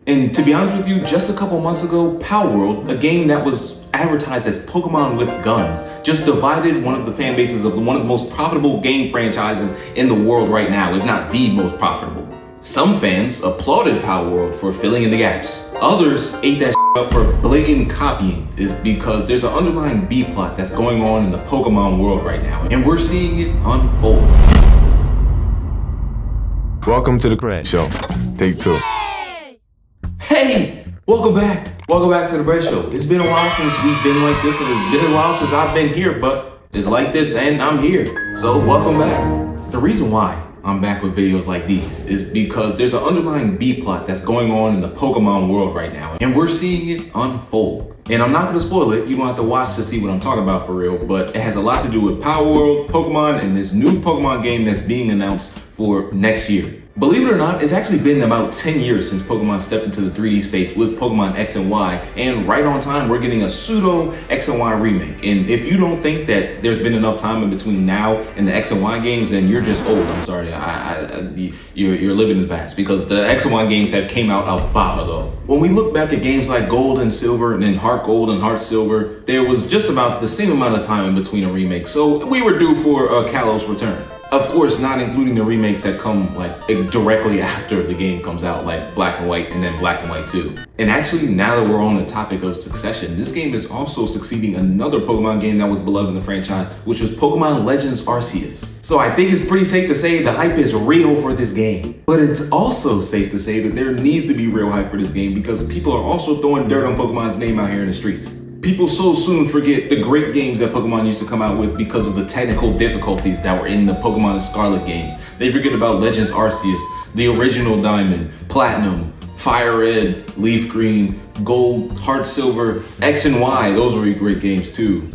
And to be honest with you, just a couple months ago, Palworld, a game that was advertised as Pokemon with guns, just divided one of the fan bases of one of the most profitable game franchises in the world right now, if not the most profitable. Some fans applauded Palworld for filling in the gaps. Others ate that up for blatant copying, is because there's an underlying B plot that's going on in the Pokemon world right now, and we're seeing it unfold. Welcome to the Brett Show. Take 2. Hey, welcome back. Welcome back to the Brett Show. It's been a while since we've been like this, and it's been a while since I've been here, but it's like this and I'm here. So welcome back. The reason why I'm back with videos like these is because there's an underlying B plot that's going on in the Pokemon world right now, and we're seeing it unfold. And I'm not gonna spoil it, you're gonna have to watch to see what I'm talking about for real, but it has a lot to do with Palworld, Pokemon, and this new Pokemon game that's being announced for next year. Believe it or not, it's actually been about 10 years since Pokemon stepped into the 3D space with Pokemon X and Y, and right on time, we're getting a pseudo X and Y remake. And if you don't think that there's been enough time in between now and the X and Y games, then you're just old. I'm sorry, you're living in the past, because the X and Y games have came out a while ago. When we look back at games like Gold and Silver, and then Heart Gold and Heart Silver, there was just about the same amount of time in between a remake, so we were due for a Kalos return. Of course, not including the remakes that come like directly after the game comes out, like Black and White and then Black and White 2. And actually, now that we're on the topic of succession, this game is also succeeding another Pokemon game that was beloved in the franchise, which was Pokemon Legends Arceus. So I think it's pretty safe to say the hype is real for this game. But it's also safe to say that there needs to be real hype for this game, because people are also throwing dirt on Pokemon's name out here in the streets. People so soon forget the great games that Pokemon used to come out with because of the technical difficulties that were in the Pokemon Scarlet games. They forget about Legends Arceus, the original Diamond, Platinum, Fire Red, Leaf Green, Gold, Heart Silver, X and Y, those were great games too.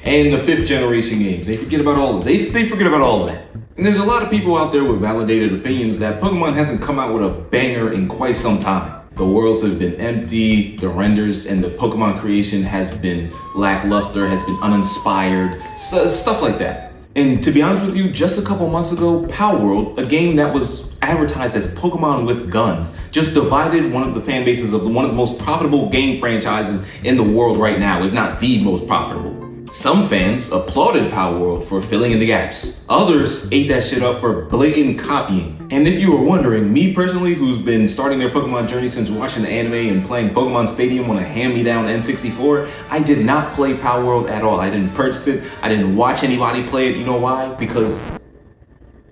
And the 5th generation games. They forget about all of that. They forget about all of that. And there's a lot of people out there with validated opinions that Pokemon hasn't come out with a banger in quite some time. The worlds have been empty, the renders and the Pokemon creation has been lackluster, has been uninspired, stuff like that. And to be honest with you, just a couple months ago, Palworld, a game that was advertised as Pokemon with guns, just divided one of the fan bases of one of the most profitable game franchises in the world right now, if not the most profitable. Some fans applauded Palworld for filling in the gaps. Others ate that shit up for blatant copying. And if you were wondering, me personally, who's been starting their Pokemon journey since watching the anime and playing Pokemon Stadium on a hand-me-down N64, I did not play Palworld at all. I didn't purchase it. I didn't watch anybody play it. You know why? Because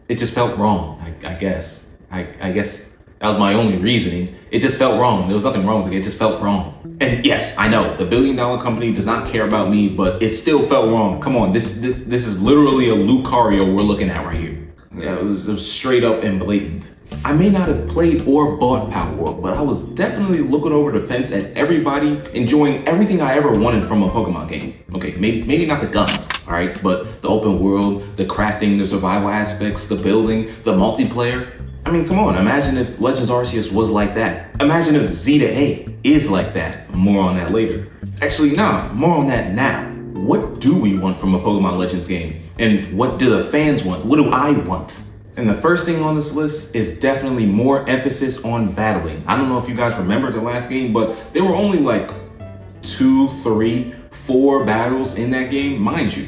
it just felt wrong, I guess. I guess that was my only reasoning. It just felt wrong. There was nothing wrong with it. It just felt wrong. And yes, I know the billion-dollar company does not care about me, but it still felt wrong. Come on, this is literally a Lucario we're looking at right here. Yeah, it was straight up and blatant. I may not have played or bought Palworld, but I was definitely looking over the fence at everybody, enjoying everything I ever wanted from a Pokemon game. Okay, maybe not the guns, all right, but the open world, the crafting, the survival aspects, the building, the multiplayer. I mean, come on, imagine if Legends Arceus was like that. Imagine if Z to A is like that. More on that later. Actually, nah, more on that now. What do we want from a Pokemon Legends game? And what do the fans want? What do I want? And the first thing on this list is definitely more emphasis on battling. I don't know if you guys remember the last game, but there were only like 2, 3, 4 battles in that game. Mind you,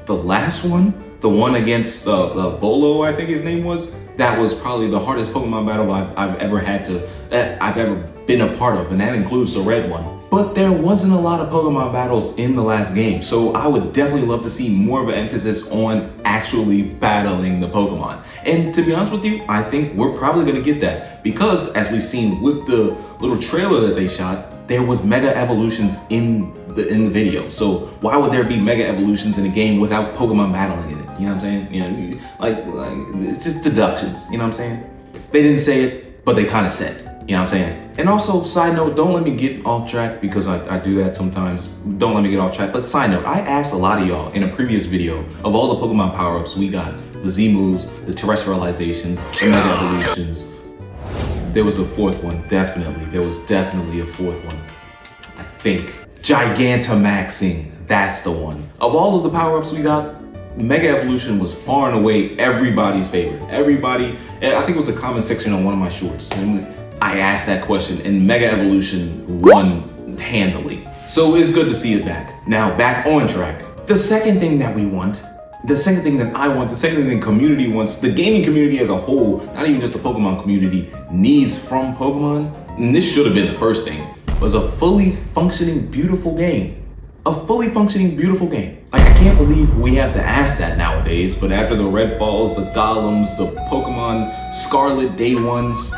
the last one, the one against Volo, I think his name was, that was probably the hardest Pokemon battle I've ever been a part of, and that includes the red one. But there wasn't a lot of Pokemon battles in the last game, so I would definitely love to see more of an emphasis on actually battling the Pokemon. And to be honest with you, I think we're probably gonna get that, because as we've seen with the little trailer that they shot, there was mega evolutions in the video. So why would there be mega evolutions in a game without Pokemon battling in it? You know what I'm saying? You know, like it's just deductions. You know what I'm saying? They didn't say it, but they kind of said. You know what I'm saying? And also, side note, don't let me get off track, because I do that sometimes. Don't let me get off track. But side note, I asked a lot of y'all in a previous video of all the Pokemon power-ups we got. The Z moves, the terrestrializations, the mega evolutions. There was a 4th one, definitely. There was definitely a 4th one. I think. Gigantamaxing, that's the one. Of all of the power-ups we got, Mega Evolution was far and away everybody's favorite. Everybody, I think it was a comment section on one of my shorts. And I asked that question and Mega Evolution won handily. So it's good to see it back. Now back on track. The second thing that we want, the second thing that I want, the second thing the community wants, the gaming community as a whole, not even just the Pokemon community, needs from Pokemon, and this should have been the first thing, was a fully functioning, beautiful game. A fully functioning, beautiful game. Like, I can't believe we have to ask that nowadays, but after the Red Falls, the Golems, the Pokemon Scarlet Day ones,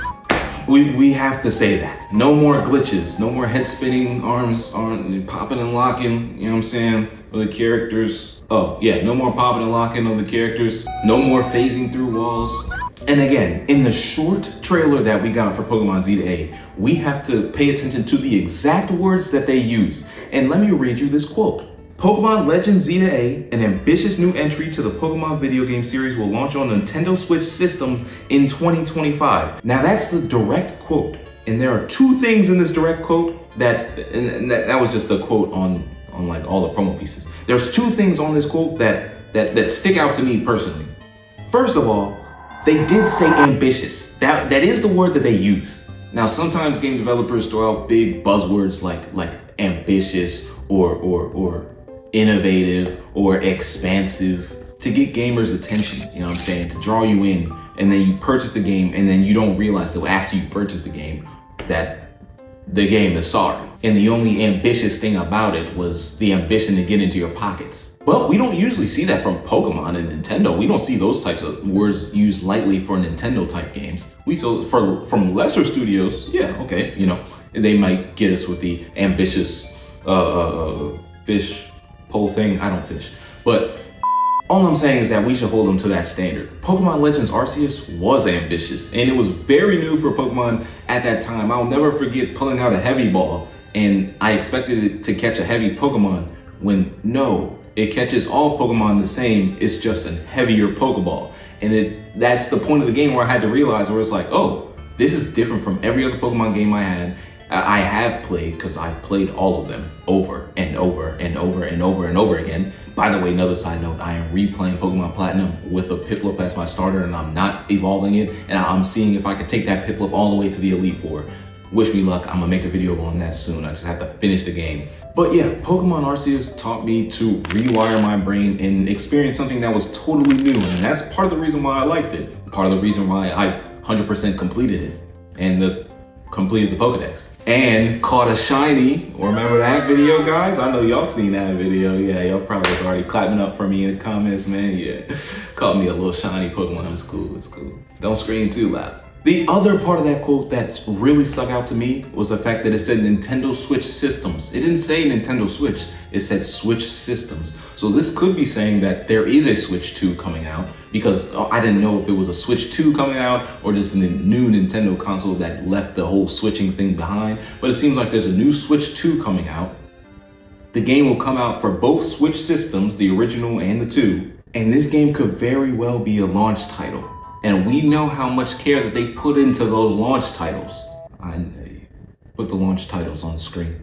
we have to say that. No more glitches, no more head spinning, arms popping and locking, you know what I'm saying, of the characters. Oh yeah, no more popping and locking of the characters, no more phasing through walls. And again, in the short trailer that we got for Pokemon Z to A, we have to pay attention to the exact words that they use. And let me read you this quote. Pokemon Legends Z to A, an ambitious new entry to the Pokemon video game series, will launch on Nintendo Switch systems in 2025. Now that's the direct quote. And there are two things in this direct quote that was just a quote on like all the promo pieces. There's two things on this quote that stick out to me personally. First of all, they did say ambitious. That is the word that they use. Now sometimes game developers throw out big buzzwords like ambitious or innovative or expansive to get gamers' attention, you know what I'm saying, to draw you in, and then you purchase the game and then you don't realize till after you purchase the game that the game is sorry. And the only ambitious thing about it was the ambition to get into your pockets. But we don't usually see that from Pokemon and Nintendo. We don't see those types of words used lightly for Nintendo type games. We saw from lesser studios, yeah, okay, you know, they might get us with the ambitious fish pole thing. I don't fish, but all I'm saying is that we should hold them to that standard. Pokemon Legends Arceus was ambitious, and it was very new for Pokemon at that time. I'll never forget pulling out a heavy ball, and I expected it to catch a heavy Pokemon when no, it catches all Pokemon the same, it's just a heavier Pokeball. And that's the point of the game where I had to realize where it's like, oh, this is different from every other Pokemon game I have played, because I've played all of them over and over and over and over and over again. By the way, another side note, I am replaying Pokemon Platinum with a Piplup as my starter, and I'm not evolving it, and I'm seeing if I can take that Piplup all the way to the Elite Four. Wish me luck, I'm gonna make a video on that soon. I just have to finish the game. But yeah, Pokemon Arceus taught me to rewire my brain and experience something that was totally new, and that's part of the reason why I liked it. Part of the reason why I 100% completed it, and completed the Pokedex. And caught a shiny. Remember that video, guys? I know y'all seen that video. Yeah, y'all probably was already clapping up for me in the comments, man. Yeah, caught me a little shiny Pokemon. It's cool, it's cool. Don't scream too loud. The other part of that quote that's really stuck out to me was the fact that it said Nintendo Switch systems. It didn't say Nintendo Switch, it said Switch systems. So this could be saying that there is a Switch 2 coming out, because I didn't know if it was a Switch 2 coming out or just a new Nintendo console that left the whole switching thing behind. But it seems like there's a new Switch 2 coming out. The game will come out for both Switch systems, the original and the 2. And this game could very well be a launch title. And we know how much care that they put into those launch titles. Put the launch titles on the screen,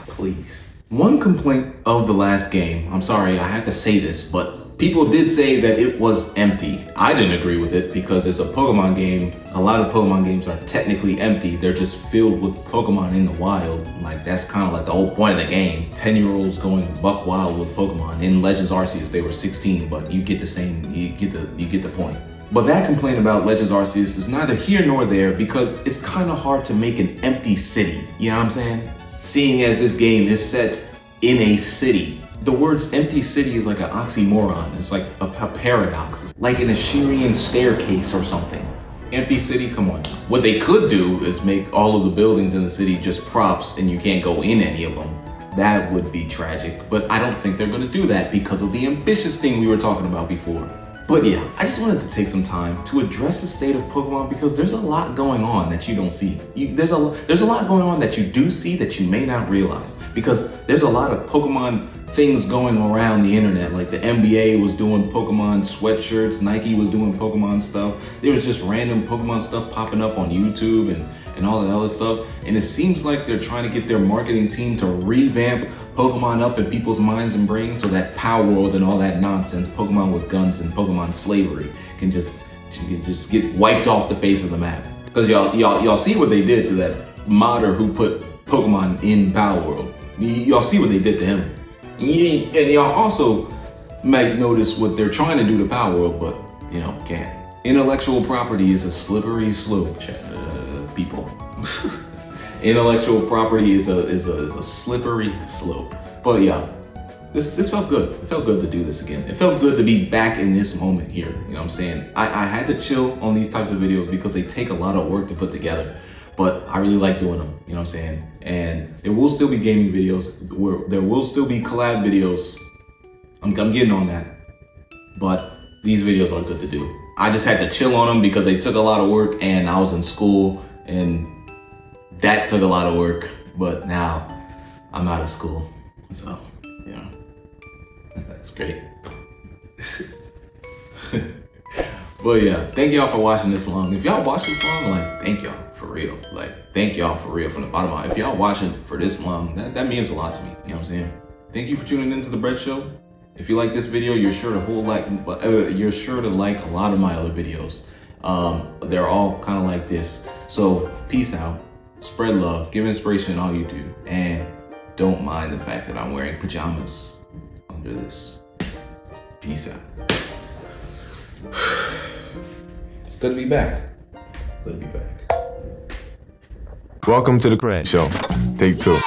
please. One complaint of the last game, I'm sorry, I have to say this, but people did say that it was empty. I didn't agree with it because it's a Pokemon game. A lot of Pokemon games are technically empty. They're just filled with Pokemon in the wild. Like, that's kind of like the whole point of the game. 10-year-olds going buck wild with Pokemon. In Legends Arceus, they were 16, but you get the same, you get the point. But that complaint about Legends Arceus is neither here nor there, because it's kind of hard to make an empty city, you know what I'm saying? Seeing as this game is set in a city. The words empty city is like an oxymoron. It's like a paradox. It's like an Assyrian staircase or something. Empty city, come on. What they could do is make all of the buildings in the city just props and you can't go in any of them. That would be tragic, but I don't think they're gonna do that because of the ambitious thing we were talking about before. But yeah, I just wanted to take some time to address the state of Pokemon, because there's a lot going on that you don't see. There's a lot going on that you do see that you may not realize, because there's a lot of Pokemon things going around the internet. Like the NBA was doing Pokemon sweatshirts, Nike was doing Pokemon stuff. There was just random Pokemon stuff popping up on YouTube and all that other stuff. And it seems like they're trying to get their marketing team to revamp Pokemon up in people's minds and brains so that Palworld and all that nonsense, Pokemon with guns and Pokemon slavery, can just get wiped off the face of the map. Because y'all see what they did to that modder who put Pokemon in Palworld. Y'all see what they did to him. And y'all also might notice what they're trying to do to Palworld, but can't. Intellectual property is a slippery slope, people. Intellectual property is a slippery slope. But yeah, this felt good. It felt good to do this again. It felt good to be back in this moment here. You know what I'm saying? I had to chill on these types of videos because they take a lot of work to put together. But I really like doing them, you know what I'm saying? And there will still be gaming videos, there will still be collab videos. I'm getting on that. But these videos are good to do. I just had to chill on them because they took a lot of work and I was in school and that took a lot of work. But now I'm out of school. So, that's great. But yeah, thank y'all for watching this long. If y'all watch this long, thank y'all for real. Thank y'all for real from the bottom of my heart. If y'all watching for this long, that means a lot to me. You know what I'm saying? Thank you for tuning into The Bread Show. If you like this video, you're sure to like a lot of my other videos. They're all kind of like this. So peace out, spread love, give inspiration in all you do, and don't mind the fact that I'm wearing pajamas under this. Peace out. It's good to be back. Good to be back. Welcome to the Crash Show. Take 2.